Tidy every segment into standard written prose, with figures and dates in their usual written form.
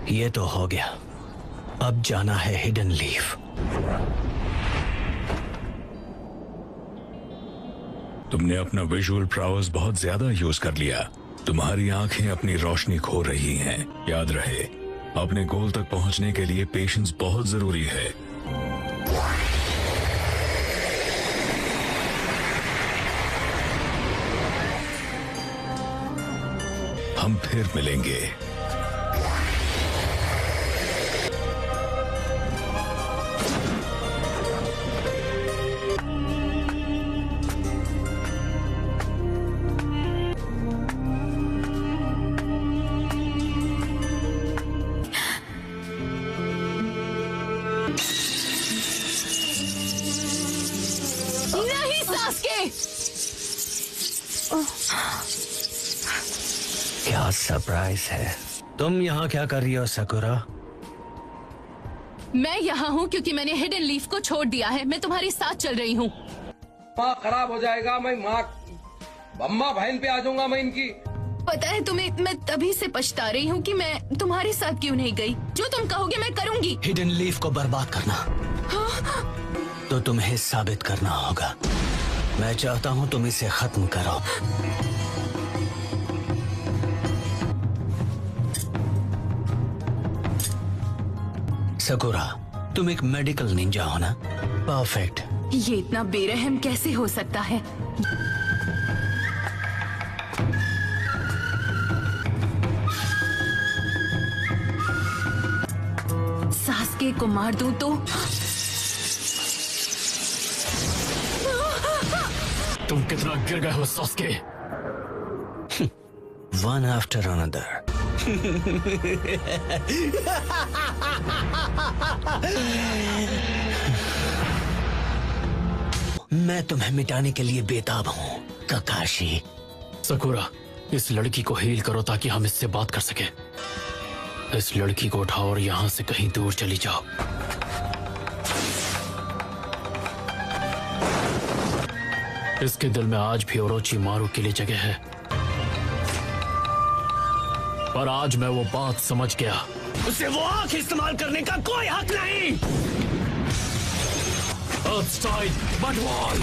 ये तो हो गया। अब जाना है हिडन लीफ। तुमने अपना विजुअल प्राउस बहुत ज्यादा यूज कर लिया। तुम्हारी आंखें अपनी रोशनी खो रही हैं। याद रहे, अपने गोल तक पहुंचने के लिए पेशेंस बहुत जरूरी है। हम फिर मिलेंगे। नहीं सास्के! क्या सरप्राइज है। तुम यहाँ क्या कर रही हो साकुरा? मैं यहाँ हूँ क्योंकि मैंने हिडन लीफ को छोड़ दिया है। मैं तुम्हारे साथ चल रही हूँ। माँ खराब हो जाएगा। मैं माँ अम्मा बहन पे आ जाऊंगा मैं इनकी। पता है तुम्हें, मैं तभी से पछता रही हूँ कि मैं तुम्हारे साथ क्यों नहीं गई। जो तुम कहोगे मैं करूँगी। हिडन लीफ को बर्बाद करना तो तुम्हें साबित करना होगा। मैं चाहता हूँ तुम इसे खत्म करो। सकुरा, तुम एक मेडिकल निंजा हो ना? परफेक्ट। ये इतना बेरहम कैसे हो सकता है? सास्के को मार दूं तो? तुम कितना गिर गए हो सास्के? One after another. मैं तुम्हें मिटाने के लिए बेताब हूँ ककाशी। सकुरा, इस लड़की को हील करो ताकि हम इससे बात कर सके। इस लड़की को उठाओ और यहाँ से कहीं दूर चली जाओ। इसके दिल में आज भी ओरोचिमारू के लिए जगह है, पर आज मैं वो बात समझ गया। उसे वो आंख इस्तेमाल करने का कोई हक नहीं। Earthstide, Mudwall!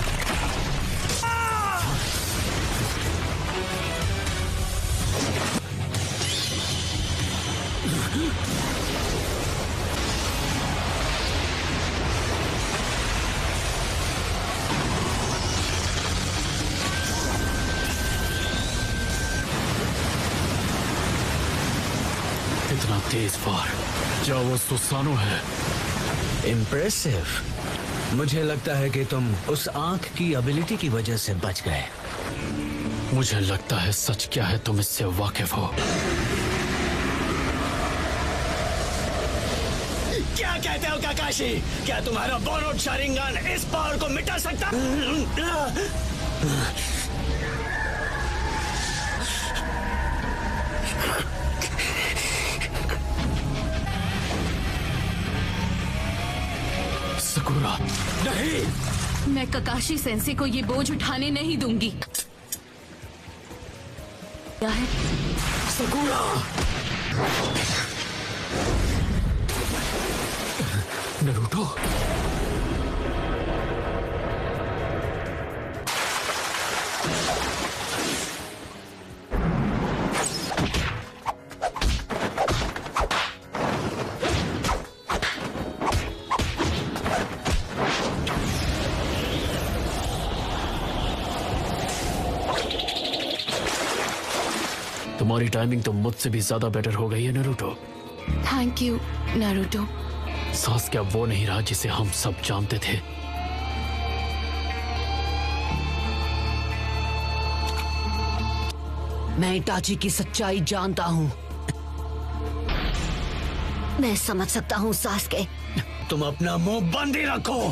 कितना तेज वार! क्या वो सुसानो है? इम्प्रेसिव। मुझे लगता है कि तुम उस आंख की एबिलिटी की वजह से बच गए। मुझे लगता है सच क्या है तुम इससे वाकिफ हो। क्या कहते हो काकाशी? क्या तुम्हारा बोनोट शारिंगन इस पावर को मिटा सकता? सकुरा, नहीं। मैं ककाशी सेंसे को ये बोझ उठाने नहीं दूंगी। क्या है? सकुरा! नरूटो, तुम्हारी टाइमिंग तो मुझसे भी ज्यादा बेटर हो गई है Naruto. Thank you Naruto. Sasuke अब वो नहीं रहा जिसे हम सब जानते थे। मैं इटाची की सच्चाई जानता हूँ। मैं समझ सकता हूँ सास्के। तुम अपना मुंह बंद ही रखो।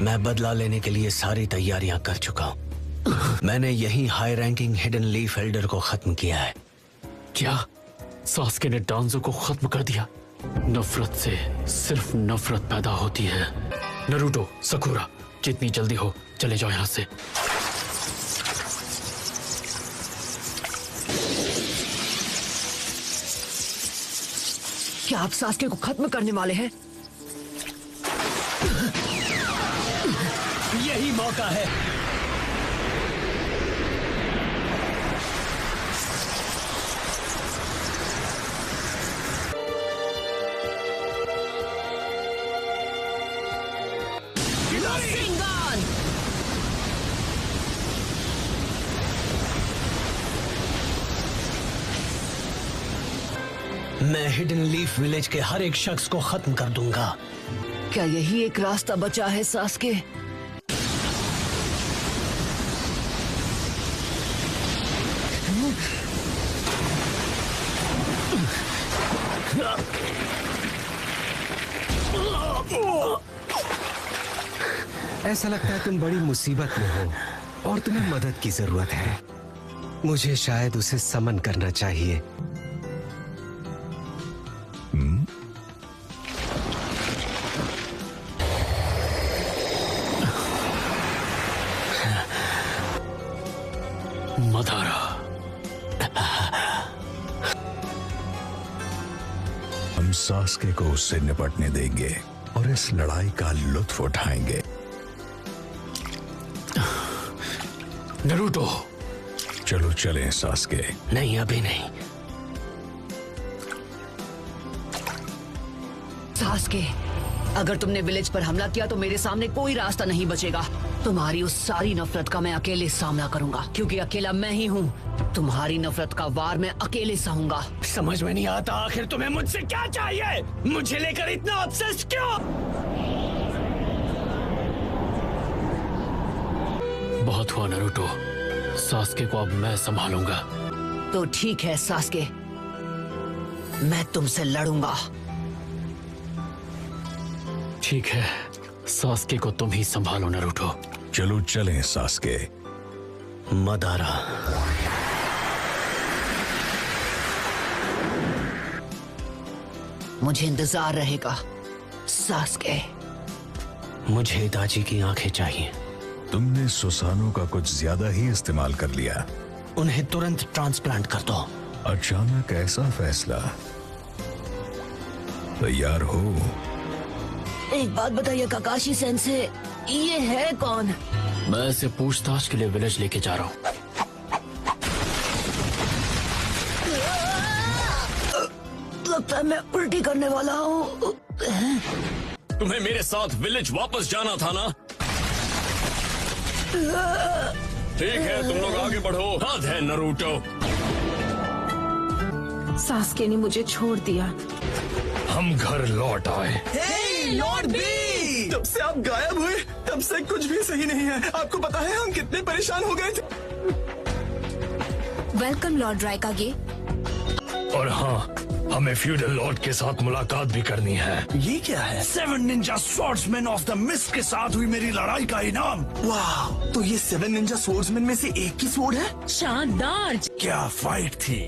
मैं बदला लेने के लिए सारी तैयारियां कर चुका हूँ। मैंने यही high ranking hidden leaf Elder को खत्म किया है। क्या सास्के ने डांजो को खत्म कर दिया? नफरत से सिर्फ नफरत पैदा होती है। नरूटो, सकुरा, जितनी जल्दी हो चले जाओ यहाँ से। क्या आप सास्के को खत्म करने वाले हैं? यही मौका है। Rasengan! मैं हिडन लीफ विलेज के हर एक शख्स को खत्म कर दूंगा। क्या यही एक रास्ता बचा है सास्के? ऐसा लगता है तुम बड़ी मुसीबत में हो और तुम्हें मदद की जरूरत है। मुझे शायद उसे समन करना चाहिए। मदारा, हम सास्के को उससे निपटने देंगे और इस लड़ाई का लुत्फ उठाएंगे। नरूटो। चलो चलें सास्के। नहीं, अभी नहीं। सास्के, अगर तुमने विलेज पर हमला किया तो मेरे सामने कोई रास्ता नहीं बचेगा। तुम्हारी उस सारी नफरत का मैं अकेले सामना करूंगा, क्योंकि अकेला मैं ही हूँ। तुम्हारी नफरत का वार मैं अकेले सहूंगा। समझ में नहीं आता आखिर तुम्हें मुझसे क्या चाहिए? मुझे लेकर इतना ऑब्सेस्ड क्यों? बहुत हुआ नरूटो, सास्के को अब मैं संभालूंगा। तो ठीक है सास्के, मैं तुमसे लड़ूंगा। ठीक है, सास्के को तुम ही संभालो नरूटो। चलो चलें सास्के। मदारा, मुझे इंतजार रहेगा सास्के। मुझे इताची की आंखें चाहिए। तुमने सुसानो का कुछ ज्यादा ही इस्तेमाल कर लिया। उन्हें तुरंत ट्रांसप्लांट कर दो। अचानक ऐसा फैसला। तैयार हो? एक बात बताइए काकाशी सेंसे, ये है कौन? मैं इसे पूछताछ के लिए विलेज लेके जा रहा हूँ। लगता है मैं उल्टी करने वाला हूँ। तुम्हें मेरे साथ विलेज वापस जाना था ना? ठीक है, तुम लोग आगे बढ़ो। हद है नरूटो। सास्के ने मुझे छोड़ दिया। हम घर लौट आए। Lord be! जब से आप गायब हुए तब से कुछ भी सही नहीं है। आपको पता है हम कितने परेशान हो गए थे। वेलकम लॉर्ड रायकागे। और हाँ, हमें फ्यूडल लॉर्ड के साथ मुलाकात भी करनी है। ये क्या है? 7 Ninja swordsman of the mist के साथ हुई मेरी लड़ाई का इनाम। वाह, तो ये 7 निंजा स्वॉर्ड्समैन में से एक की स्वॉर्ड है? शानदार। क्या फाइट थी।